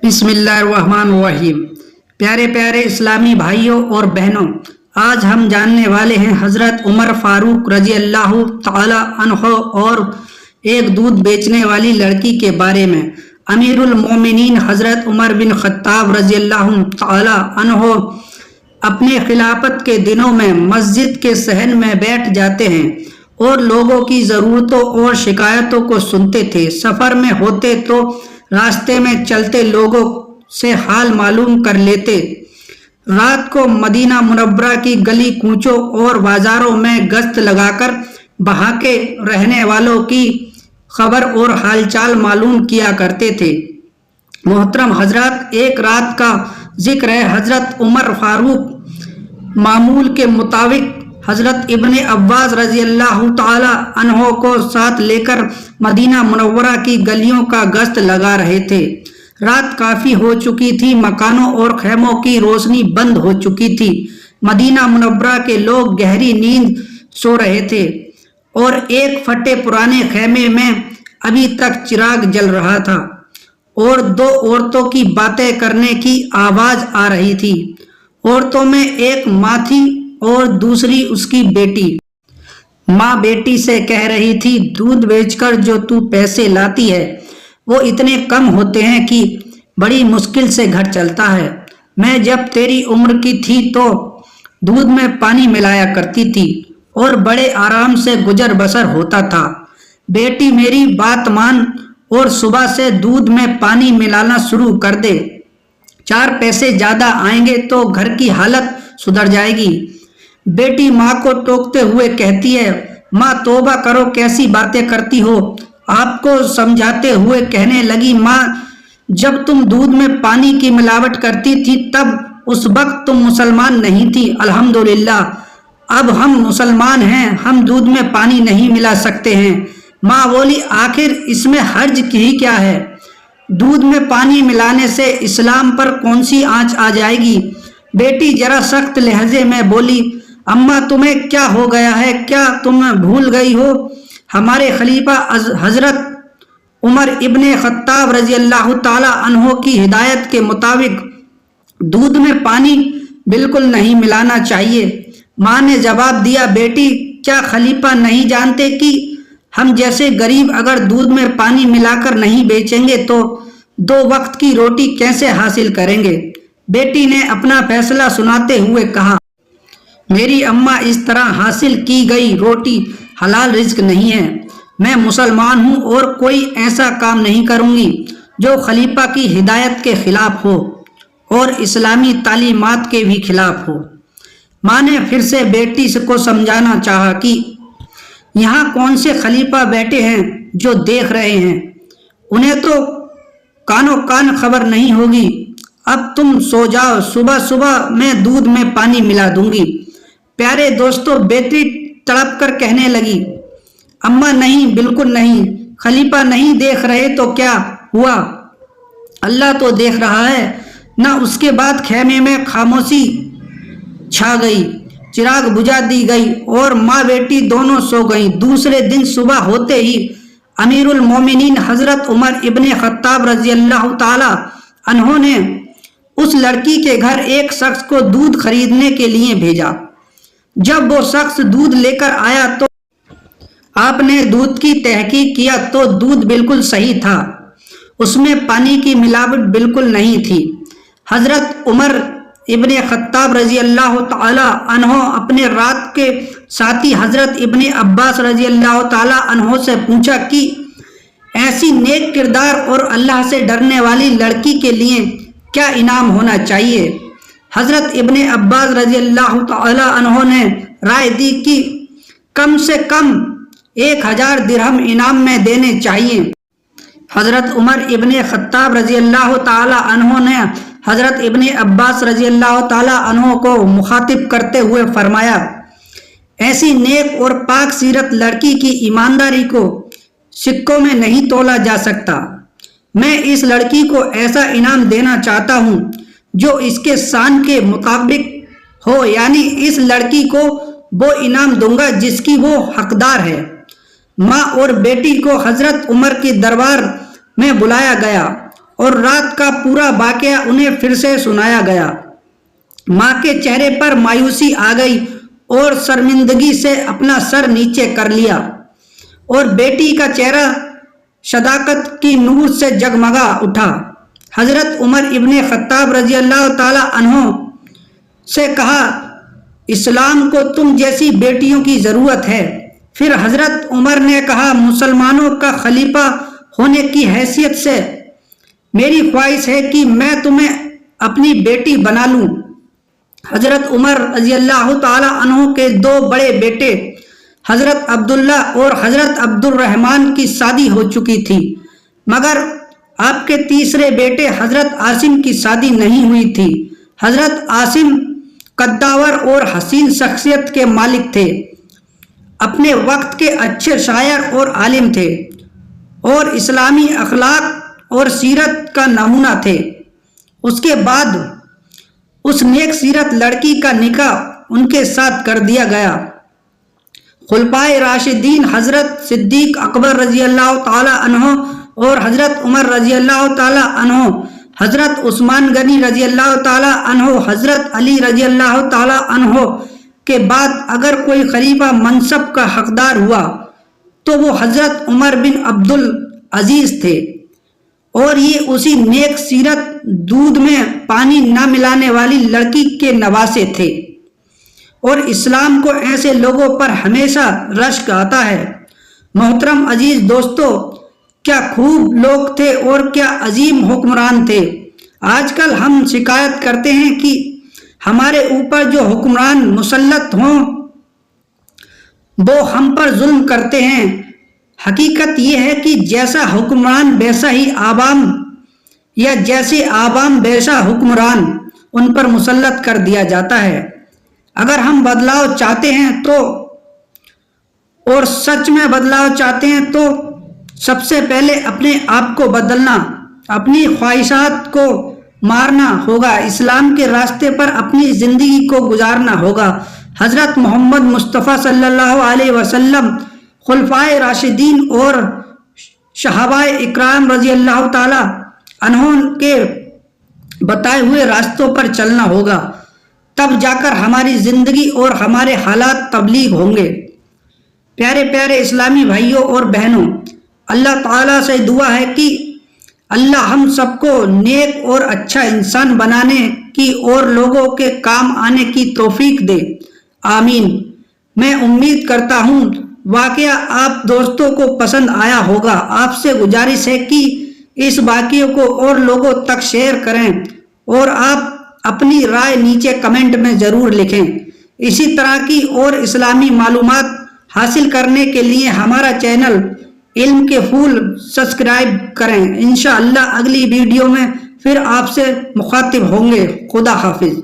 بسم اللہ الرحمن الرحیم۔ پیارے پیارے اسلامی بھائیوں اور بہنوں، آج ہم جاننے والے ہیں حضرت عمر فاروق رضی اللہ تعالی عنہ اور ایک دودھ بیچنے والی لڑکی کے بارے میں۔ امیر المومنین حضرت عمر بن خطاب رضی اللہ تعالی عنہ اپنے خلافت کے دنوں میں مسجد کے صحن میں بیٹھ جاتے ہیں اور لوگوں کی ضرورتوں اور شکایتوں کو سنتے تھے۔ سفر میں ہوتے تو راستے میں چلتے لوگوں سے حال معلوم کر لیتے۔ رات کو مدینہ منورہ کی گلی کوچوں اور بازاروں میں گشت لگا کر وہاں کے رہنے والوں کی خبر اور حال چال معلوم کیا کرتے تھے۔ محترم حضرات، ایک رات کا ذکر ہے۔ حضرت عمر فاروق معمول کے مطابق حضرت ابن عباس رضی اللہ تعالی عنہ کو ساتھ لے کر مدینہ منورہ کی گلیوں کا گشت لگا رہے تھے۔ رات کافی ہو چکی تھی، مکانوں اور خیموں کی روشنی بند ہو چکی تھی۔ مدینہ منورہ کے لوگ گہری نیند سو رہے تھے اور ایک پھٹے پرانے خیمے میں ابھی تک چراغ جل رہا تھا اور دو عورتوں کی باتیں کرنے کی آواز آ رہی تھی۔ عورتوں میں ایک ماں تھی اور دوسری اس کی بیٹی۔ ماں بیٹی سے کہہ رہی تھی، دودھ بیچ کر جو تو پیسے لاتی ہے وہ اتنے کم ہوتے ہیں کہ بڑی مشکل سے گھر چلتا ہے۔ میں جب تیری عمر کی تھی تو دودھ میں پانی ملایا کرتی تھی اور بڑے آرام سے گزر بسر ہوتا تھا۔ بیٹی میری بات مان اور صبح سے دودھ میں پانی ملانا شروع کر دے، 4 پیسے زیادہ آئیں گے تو گھر کی حالت سدھر جائے گی۔ بیٹی ماں کو ٹوکتے ہوئے کہتی ہے، ماں توبہ کرو، کیسی باتیں کرتی ہو۔ آپ کو سمجھاتے ہوئے کہنے لگی، ماں جب تم دودھ میں پانی کی ملاوٹ کرتی تھی تب اس وقت تم مسلمان نہیں تھی۔ الحمدللہ اب ہم مسلمان ہیں، ہم دودھ میں پانی نہیں ملا سکتے ہیں۔ ماں بولی، آخر اس میں حرج ہی کیا ہے؟ دودھ میں پانی ملانے سے اسلام پر کون سی آنچ آ جائے گی؟ بیٹی ذرا سخت لہجے میں بولی، اماں تمہیں کیا ہو گیا ہے؟ کیا تم بھول گئی ہو ہمارے خلیفہ حضرت عمر ابن خطاب رضی اللہ تعالی عنہ کی ہدایت کے مطابق دودھ میں پانی بالکل نہیں ملانا چاہیے۔ ماں نے جواب دیا، بیٹی کیا خلیفہ نہیں جانتے کہ ہم جیسے غریب اگر دودھ میں پانی ملا کر نہیں بیچیں گے تو 2 وقت کی روٹی کیسے حاصل کریں گے؟ بیٹی نے اپنا فیصلہ سناتے ہوئے کہا، میری اماں اس طرح حاصل کی گئی روٹی حلال رزق نہیں ہے۔ میں مسلمان ہوں اور کوئی ایسا کام نہیں کروں گی جو خلیفہ کی ہدایت کے خلاف ہو اور اسلامی تعلیمات کے بھی خلاف ہو۔ ماں نے پھر سے بیٹی کو سمجھانا چاہا کہ یہاں کون سے خلیفہ بیٹھے ہیں جو دیکھ رہے ہیں، انہیں تو کانوں کان خبر نہیں ہوگی۔ اب تم سو جاؤ، صبح صبح میں دودھ میں پانی ملا دوں گی۔ پیارے دوستو، بیٹی تڑپ کر کہنے لگی، اماں نہیں، بالکل نہیں، خلیفہ نہیں دیکھ رہے تو کیا ہوا؟ اللہ تو دیکھ رہا ہے نہ۔ اس کے بعد خیمے میں خاموشی چھا گئی، چراغ بجھا دی گئی اور ماں بیٹی دونوں سو گئیں۔ دوسرے دن صبح ہوتے ہی امیر المومنین حضرت عمر ابن خطاب رضی اللہ تعالی عنہ نے اس لڑکی کے گھر ایک شخص کو دودھ خریدنے کے لیے بھیجا۔ جب وہ شخص دودھ لے کر آیا تو آپ نے دودھ کی تحقیق کیا تو دودھ بالکل صحیح تھا، اس میں پانی کی ملاوٹ بالکل نہیں تھی۔ حضرت عمر ابن خطاب رضی اللہ تعالی عنہ اپنے رات کے ساتھی حضرت ابن عباس رضی اللہ تعالی عنہ سے پوچھا کہ ایسی نیک کردار اور اللہ سے ڈرنے والی لڑکی کے لیے کیا انعام ہونا چاہیے؟ حضرت ابن عباس رضی اللہ تعالی عنہ نے رائے دی کہ کم سے کم 1000 درہم انعام میں دینے چاہیے۔ حضرت عمر ابن خطاب رضی اللہ تعالی عنہ نے حضرت ابن عباس رضی اللہ تعالی عنہ کو مخاطب کرتے ہوئے فرمایا، ایسی نیک اور پاک سیرت لڑکی کی ایمانداری کو سکوں میں نہیں تولا جا سکتا۔ میں اس لڑکی کو ایسا انعام دینا چاہتا ہوں جو اس کے شان کے مطابق ہو، یعنی اس لڑکی کو وہ انعام دوں گا جس کی وہ حقدار ہے۔ ماں اور بیٹی کو حضرت عمر کے دربار میں بلایا گیا اور رات کا پورا واقعہ انہیں پھر سے سنایا گیا۔ ماں کے چہرے پر مایوسی آ گئی اور شرمندگی سے اپنا سر نیچے کر لیا، اور بیٹی کا چہرہ صداقت کی نور سے جگمگا اٹھا۔ حضرت عمر ابن خطاب رضی اللہ تعالی عنہ سے کہا، اسلام کو تم جیسی بیٹیوں کی ضرورت ہے۔ پھر حضرت عمر نے کہا، مسلمانوں کا خلیفہ ہونے کی حیثیت سے میری خواہش ہے کہ میں تمہیں اپنی بیٹی بنا لوں۔ حضرت عمر رضی اللہ تعالی عنہ کے دو بڑے بیٹے حضرت عبداللہ اور حضرت عبد الرحمن کی شادی ہو چکی تھی، مگر آپ کے تیسرے بیٹے حضرت عاصم کی شادی نہیں ہوئی تھی۔ حضرت عاصم قداور اور حسین شخصیت کے مالک تھے، اپنے وقت کے اچھے شاعر اور عالم تھے، اور اسلامی اخلاق اور سیرت کا نمونہ تھے۔ اس کے بعد اس نیک سیرت لڑکی کا نکاح ان کے ساتھ کر دیا گیا۔ خلفائے راشدین حضرت صدیق اکبر رضی اللہ تعالی عنہ اور حضرت عمر رضی اللہ تعالی عنہ، حضرت عثمان غنی رضی اللہ تعالی عنہ، حضرت علی رضی اللہ تعالی عنہ کے بعد اگر کوئی خلیفہ منصب کا حقدار ہوا تو وہ حضرت عمر بن عبد العزیز تھے، اور یہ اسی نیک سیرت دودھ میں پانی نہ ملانے والی لڑکی کے نواسے تھے، اور اسلام کو ایسے لوگوں پر ہمیشہ رشک آتا ہے۔ محترم عزیز دوستو، کیا خوب لوگ تھے اور کیا عظیم حکمران تھے۔ آج کل ہم شکایت کرتے ہیں کہ ہمارے اوپر جو حکمران مسلط ہوں وہ ہم پر ظلم کرتے ہیں۔ حقیقت یہ ہے کہ جیسا حکمران ویسا ہی عوام، یا جیسے عوام ویسا حکمران ان پر مسلط کر دیا جاتا ہے۔ اگر ہم بدلاؤ چاہتے ہیں تو، اور سچ میں بدلاؤ چاہتے ہیں تو سب سے پہلے اپنے آپ کو بدلنا، اپنی خواہشات کو مارنا ہوگا، اسلام کے راستے پر اپنی زندگی کو گزارنا ہوگا۔ حضرت محمد مصطفیٰ صلی اللہ علیہ وسلم، خلفائے راشدین اور صحابہ اکرام رضی اللہ تعالی عنہ کے بتائے ہوئے راستوں پر چلنا ہوگا، تب جا کر ہماری زندگی اور ہمارے حالات تبلیغ ہوں گے۔ پیارے پیارے اسلامی بھائیوں اور بہنوں، اللہ تعالیٰ سے دعا ہے کہ اللہ ہم سب کو نیک اور اچھا انسان بنانے کی اور لوگوں کے کام آنے کی توفیق دے، آمین۔ میں امید کرتا ہوں واقعہ آپ دوستوں کو پسند آیا ہوگا۔ آپ سے گزارش ہے کہ اس واقعے کو اور لوگوں تک شیئر کریں، اور آپ اپنی رائے نیچے کمنٹ میں ضرور لکھیں۔ اسی طرح کی اور اسلامی معلومات حاصل کرنے کے لیے ہمارا چینل علم کے پھول سبسکرائب کریں۔ انشاءاللہ اگلی ویڈیو میں پھر آپ سے مخاطب ہوں گے۔ خدا حافظ۔